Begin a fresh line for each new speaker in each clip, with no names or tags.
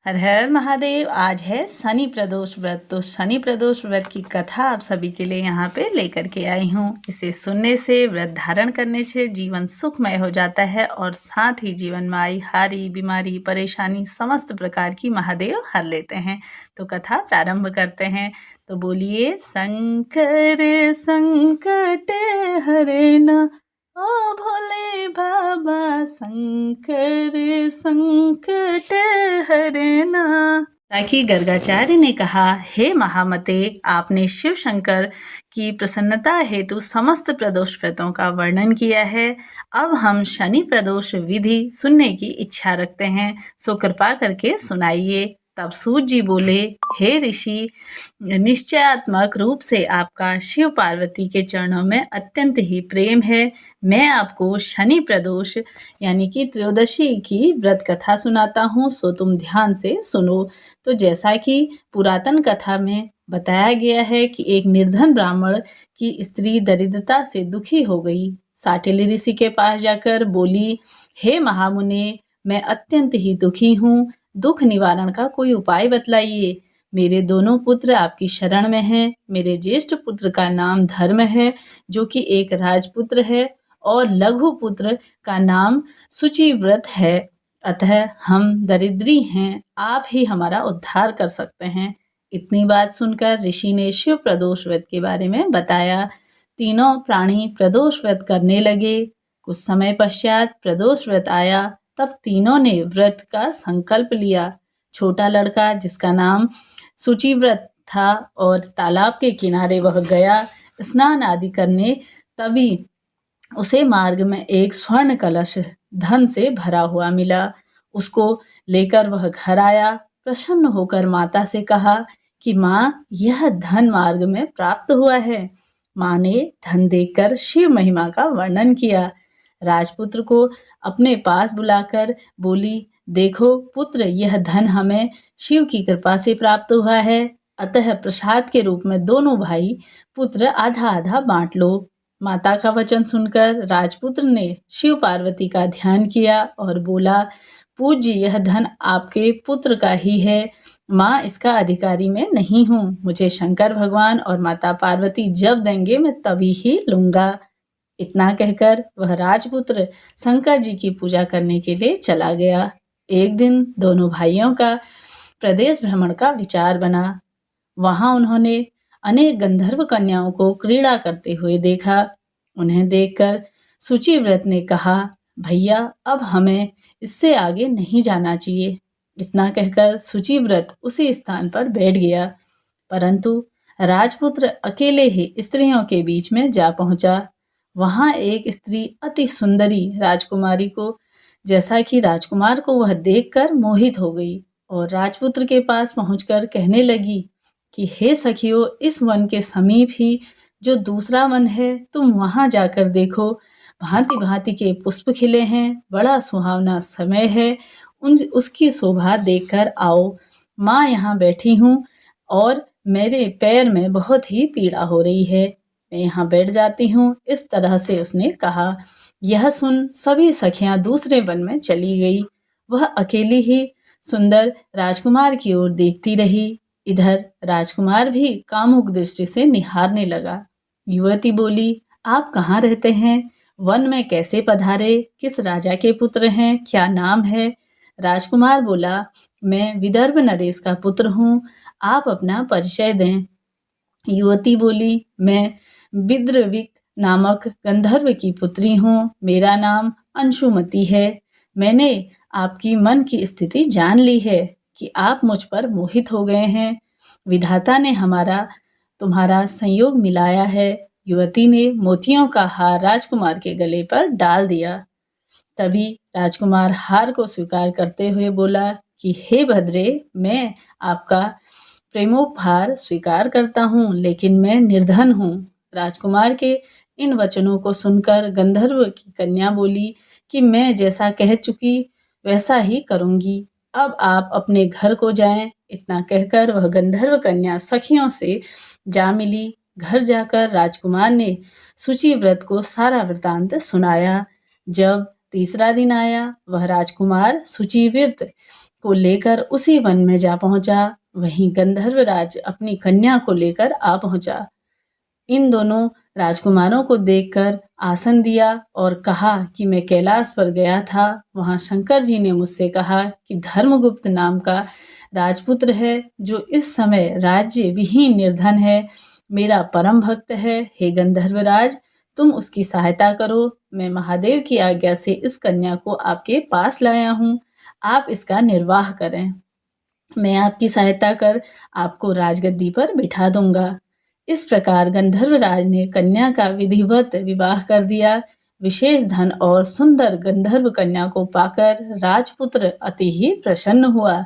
हर हर महादेव। आज है शनि प्रदोष व्रत। तो शनि प्रदोष व्रत की कथा आप सभी के लिए यहाँ पे लेकर के आई हूँ। इसे सुनने से, व्रत धारण करने से जीवन सुखमय हो जाता है और साथ ही जीवन में आई हारी बीमारी परेशानी समस्त प्रकार की महादेव हर लेते हैं। तो कथा प्रारंभ करते हैं। तो बोलिए शंकर संकट हरे ना, ओ भोले बाबा शंकर संकट हरना। ताकि गर्गाचार्य ने कहा, हे महामते, आपने शिव शंकर की प्रसन्नता हेतु समस्त प्रदोष व्रतों का वर्णन किया है। अब हम शनि प्रदोष विधि सुनने की इच्छा रखते हैं, सो कृपा करके सुनाइए। तब सूत जी बोले, हे ऋषि, निश्चयात्मक रूप से आपका शिव पार्वती के चरणों में अत्यंत ही प्रेम है। मैं आपको शनि प्रदोष यानी कि त्रयोदशी की व्रत कथा सुनाता हूँ, सो तुम ध्यान से सुनो। तो जैसा कि पुरातन कथा में बताया गया है कि एक निर्धन ब्राह्मण की स्त्री दरिद्रता से दुखी हो गई। साटिल ऋषि के पास जाकर बोली, हे महामुने, मैं अत्यंत ही दुखी हूँ, दुख निवारण का कोई उपाय बतलाइए। मेरे दोनों पुत्र आपकी शरण में हैं। मेरे ज्येष्ठ पुत्र का नाम धर्म है, जो कि एक राजपुत्र है, और लघु पुत्र का नाम शुचिव्रत है। अतः हम दरिद्री हैं, आप ही हमारा उद्धार कर सकते हैं। इतनी बात सुनकर ऋषि ने शिव प्रदोष व्रत के बारे में बताया। तीनों प्राणी प्रदोष व्रत करने लगे। कुछ समय पश्चात प्रदोष व्रत आया। तब तीनों ने व्रत का संकल्प लिया। छोटा लड़का, जिसका नाम शुचिव्रत था, और तालाब के किनारे वह गया स्नान आदि करने। तभी उसे मार्ग में एक स्वर्ण कलश धन से भरा हुआ मिला। उसको लेकर वह घर आया। प्रसन्न होकर माता से कहा कि माँ, यह धन मार्ग में प्राप्त हुआ है। माँ ने धन देखकर शिव महिमा का वर्णन किया। राजपुत्र को अपने पास बुलाकर बोली, देखो पुत्र, यह धन हमें शिव की कृपा से प्राप्त हुआ है। अतः प्रसाद के रूप में दोनों भाई पुत्र आधा आधा बांट लो। माता का वचन सुनकर राजपुत्र ने शिव पार्वती का ध्यान किया और बोला, पूज्य, यह धन आपके पुत्र का ही है। माँ, इसका अधिकारी मैं नहीं हूँ। मुझे शंकर भगवान और माता पार्वती जब देंगे मैं तभी ही लूँगा। इतना कहकर वह राजपुत्र शंकर जी की पूजा करने के लिए चला गया। एक दिन दोनों भाइयों का प्रदेश भ्रमण का विचार बना। वहां उन्होंने अनेक गंधर्व कन्याओं को क्रीड़ा करते हुए देखा। उन्हें देखकर शुचिव्रत ने कहा, भैया, अब हमें इससे आगे नहीं जाना चाहिए। इतना कहकर शुचिव्रत उसी स्थान पर बैठ गया। परंतु राजपुत्र अकेले ही स्त्रियों के बीच में जा पहुंचा। वहां एक स्त्री अति सुंदरी राजकुमारी को, जैसा कि राजकुमार को वह देखकर मोहित हो गई और राजपुत्र के पास पहुंचकर कहने लगी कि हे सखियों, इस वन के समीप ही जो दूसरा वन है, तुम वहां जाकर देखो। भांति भांति के पुष्प खिले हैं, बड़ा सुहावना समय है, उसकी शोभा देखकर आओ। माँ यहाँ बैठी हूँ और मेरे पैर में बहुत ही पीड़ा हो रही है, मैं यहाँ बैठ जाती हूँ। इस तरह से उसने कहा। यह सुन सभी सखियां दूसरे वन में चली गई। वह अकेली ही सुंदर राजकुमार की ओर देखती रही। इधर राजकुमार भी कामुक दृष्टि से निहारने लगा। युवती बोली, आप कहाँ रहते हैं? वन में कैसे पधारे? किस राजा के पुत्र हैं? क्या नाम है? राजकुमार बोला, मैं विदर्भ नरेश का पुत्र हूँ, आप अपना परिचय दें। युवती बोली, मैं विद्रविक नामक गंधर्व की पुत्री हूँ, मेरा नाम अंशुमती है। मैंने आपकी मन की स्थिति जान ली है कि आप मुझ पर मोहित हो गए हैं। विधाता ने तुम्हारा संयोग मिलाया है। युवती ने मोतियों का हार राजकुमार के गले पर डाल दिया। तभी राजकुमार हार को स्वीकार करते हुए बोला कि हे भद्रे, मैं आपका प्रेमोपहार स्वीकार करता हूँ, लेकिन मैं निर्धन हूँ। राजकुमार के इन वचनों को सुनकर गंधर्व की कन्या बोली कि मैं जैसा कह चुकी वैसा ही करूँगी, अब आप अपने घर को जाएं। इतना कहकर वह गंधर्व कन्या सखियों से जा मिली। घर जाकर राजकुमार ने शुचिव्रत को सारा वृतांत सुनाया। जब तीसरा दिन आया, वह राजकुमार सुचिव्रत को लेकर उसी वन में जा पहुंचा। वहीं गंधर्वराज अपनी कन्या को लेकर आ पहुंचा। इन दोनों राजकुमारों को देखकर आसन दिया और कहा कि मैं कैलाश पर गया था। वहां शंकर जी ने मुझसे कहा कि धर्मगुप्त नाम का राजपुत्र है, जो इस समय राज्य विहीन निर्धन है, मेरा परम भक्त है। हे गंधर्वराज, तुम उसकी सहायता करो। मैं महादेव की आज्ञा से इस कन्या को आपके पास लाया हूँ। आप इसका निर्वाह करें। मैं आपकी सहायता कर आपको राजगद्दी पर बिठा दूंगा। इस प्रकार गंधर्वराज ने कन्या का विधिवत विवाह कर दिया। विशेष धन और सुंदर गंधर्व कन्या को पाकर राजपुत्र अति ही प्रसन्न हुआ।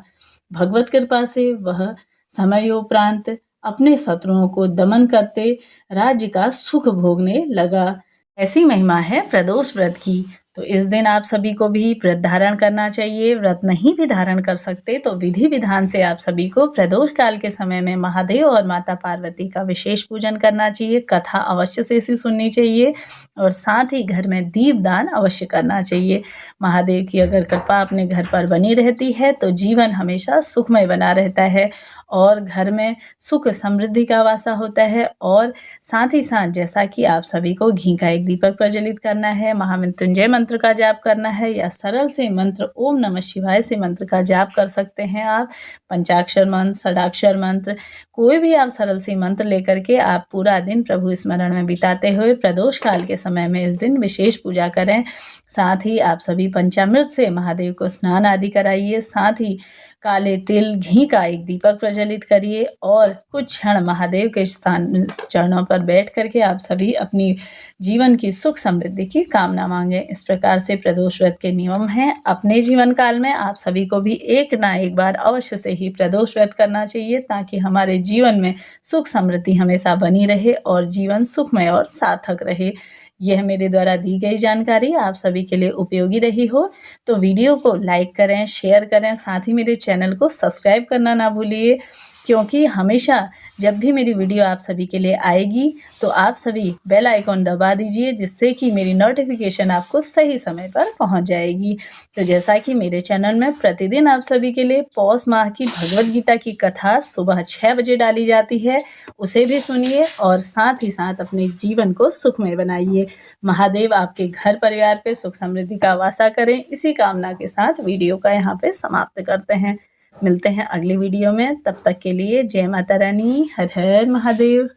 भगवत कृपा से वह समयोपरांत अपने शत्रुओं को दमन करते राज्य का सुख भोगने लगा। ऐसी महिमा है प्रदोष व्रत की। तो इस दिन आप सभी को भी व्रत धारण करना चाहिए। व्रत नहीं भी धारण कर सकते तो विधि विधान से आप सभी को प्रदोष काल के समय में महादेव और माता पार्वती का विशेष पूजन करना चाहिए। कथा अवश्य से इसी सुननी चाहिए और साथ ही घर में दीपदान अवश्य करना चाहिए। महादेव की अगर कृपा अपने घर पर बनी रहती है तो जीवन हमेशा सुखमय बना रहता है और घर में सुख समृद्धि का वासा होता है। और साथ ही साथ जैसा कि आप सभी को घी का एक दीपक प्रज्वलित करना है, महामृत्युंजय मंत्र का जाप करना है या सरल से मंत्र ओम नमः शिवाय से मंत्र का जाप कर सकते हैं। आप पंचाक्षर मंत्र, षडाक्षर मंत्र, कोई भी आप सरल से मंत्र लेकर के आप पूरा दिन प्रभु स्मरण में बिताते हुए प्रदोष काल के समय में इस दिन विशेष पूजा करें। साथ ही आप सभी पंचामृत से महादेव को स्नान आदि कराइए। साथ ही काले तिल घी का एक दीपक प्रज्वलित करिए और कुछ क्षण महादेव के चरणों पर बैठ करके आप सभी अपनी जीवन की सुख समृद्धि की कामना मांगे। इस प्रकार से प्रदोष व्रत के नियम हैं। अपने जीवन काल में आप सभी को भी एक ना एक बार अवश्य से ही प्रदोष व्रत करना चाहिए ताकि हमारे जीवन में सुख समृद्धि हमेशा बनी रहे और जीवन सुखमय और सार्थक रहे। यह मेरे द्वारा दी गई जानकारी आप सभी के लिए उपयोगी रही हो तो वीडियो को लाइक करें, शेयर करें, साथ ही मेरे चैनल को सब्सक्राइब करना ना भूलिए, क्योंकि हमेशा जब भी मेरी वीडियो आप सभी के लिए आएगी तो आप सभी बेल आइकॉन दबा दीजिए, जिससे कि मेरी नोटिफिकेशन आपको सही समय पर पहुंच जाएगी। तो जैसा कि मेरे चैनल में प्रतिदिन आप सभी के लिए पौष माह की भगवद गीता की कथा सुबह 6 बजे डाली जाती है, उसे भी सुनिए और साथ ही साथ अपने जीवन को सुखमय बनाइए। महादेव आपके घर परिवार पे सुख समृद्धि का वासा करें। इसी कामना के साथ वीडियो का यहाँ पे समाप्त करते हैं। मिलते हैं अगली वीडियो में, तब तक के लिए जय माता रानी, हर हर महादेव।